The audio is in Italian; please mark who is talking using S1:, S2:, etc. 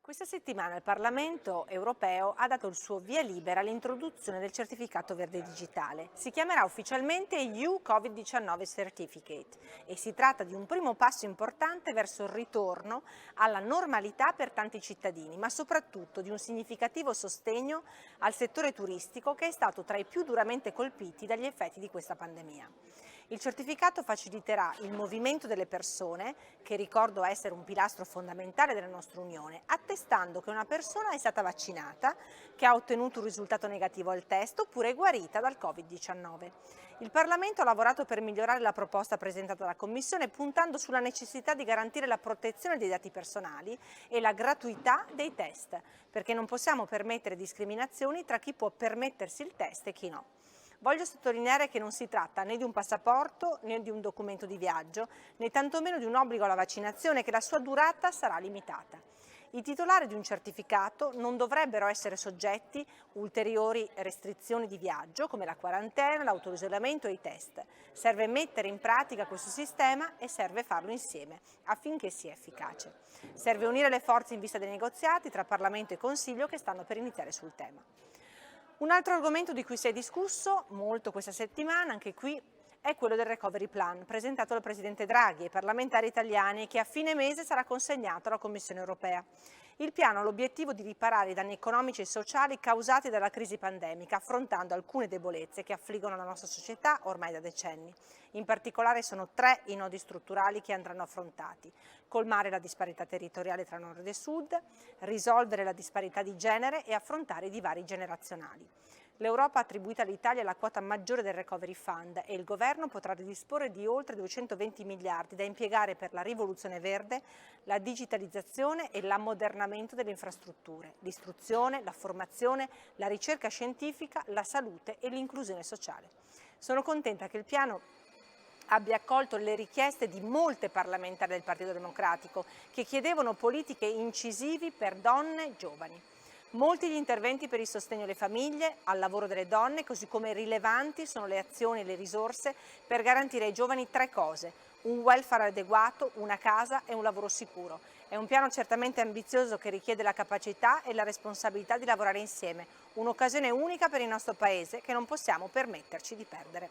S1: Questa settimana il Parlamento europeo ha dato il suo via libera all'introduzione del certificato verde digitale. Si chiamerà ufficialmente EU Covid-19 Certificate e si tratta di un primo passo importante verso il ritorno alla normalità per tanti cittadini, ma soprattutto di un significativo sostegno al settore turistico che è stato tra i più duramente colpiti dagli effetti di questa pandemia. Il certificato faciliterà il movimento delle persone, che ricordo essere un pilastro fondamentale della nostra Unione, attestando che una persona è stata vaccinata, che ha ottenuto un risultato negativo al test oppure è guarita dal Covid-19. Il Parlamento ha lavorato per migliorare la proposta presentata dalla Commissione, puntando sulla necessità di garantire la protezione dei dati personali e la gratuità dei test, perché non possiamo permettere discriminazioni tra chi può permettersi il test e chi no. Voglio sottolineare che non si tratta né di un passaporto né di un documento di viaggio, né tantomeno di un obbligo alla vaccinazione, che la sua durata sarà limitata. I titolari di un certificato non dovrebbero essere soggetti a ulteriori restrizioni di viaggio, come la quarantena, l'autoisolamento e i test. Serve mettere in pratica questo sistema e serve farlo insieme affinché sia efficace. Serve unire le forze in vista dei negoziati tra Parlamento e Consiglio che stanno per iniziare sul tema. Un altro argomento di cui si è discusso molto questa settimana, anche qui, è quello del Recovery Plan, presentato dal Presidente Draghi ai parlamentari italiani e che a fine mese sarà consegnato alla Commissione europea. Il piano ha l'obiettivo di riparare i danni economici e sociali causati dalla crisi pandemica, affrontando alcune debolezze che affliggono la nostra società ormai da decenni. In particolare sono tre i nodi strutturali che andranno affrontati: colmare la disparità territoriale tra nord e sud, risolvere la disparità di genere e affrontare i divari generazionali. L'Europa ha attribuito all'Italia la quota maggiore del Recovery Fund e il Governo potrà disporre di oltre 220 miliardi da impiegare per la rivoluzione verde, la digitalizzazione e l'ammodernamento delle infrastrutture, l'istruzione, la formazione, la ricerca scientifica, la salute e l'inclusione sociale. Sono contenta che il piano abbia accolto le richieste di molte parlamentari del Partito Democratico che chiedevano politiche incisivi per donne e giovani. Molti gli interventi per il sostegno alle famiglie, al lavoro delle donne, così come rilevanti sono le azioni e le risorse per garantire ai giovani tre cose: un welfare adeguato, una casa e un lavoro sicuro. È un piano certamente ambizioso che richiede la capacità e la responsabilità di lavorare insieme, un'occasione unica per il nostro Paese che non possiamo permetterci di perdere.